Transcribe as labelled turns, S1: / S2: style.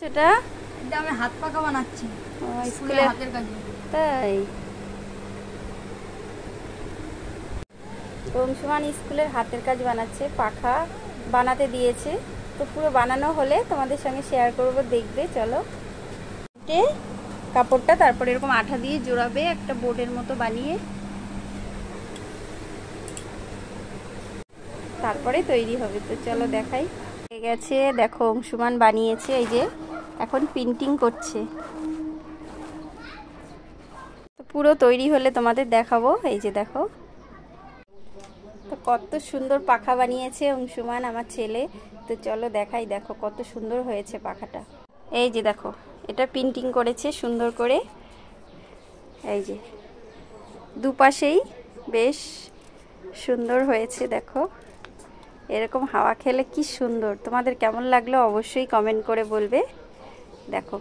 S1: সেটা
S2: আমি হাত পাখা বানাচ্ছি
S1: স্কুলে
S2: হাতের কাজে।
S1: তাই অংশুমান স্কুলের হাতের কাজ বানাচ্ছে, পাখা বানাতে দিয়েছে। তো পুরো বানানো হলে তোমাদের সঙ্গে শেয়ার করব, দেখবে। চলো, কাপড়টা তারপরে এরকম আঠা দিয়ে জোড়াবে একটা বোর্ডের মতো বানিয়ে, তারপরে তৈরি হবে। তো চলো দেখাই। হয়ে গেছে, দেখো অংশুমান বানিয়েছে। এই যে এখন প্রিন্টিং করছে। তো পুরো তৈরি হলে তোমাদের দেখাবো। এই যে দেখো, তো কত সুন্দর পাখা বানিয়েছে অংশুমান, আমার ছেলে। তো চলো দেখাই। দেখো কত সুন্দর হয়েছে পাখাটা। এই যে দেখো, এটা প্রিন্টিং করেছে সুন্দর করে। এই যে দুপাশেই বেশ সুন্দর হয়েছে। দেখো এরকম হাওয়া খেলে কি সুন্দর। তোমাদের কেমন লাগলো অবশ্যই কমেন্ট করে বলবে। দেখো।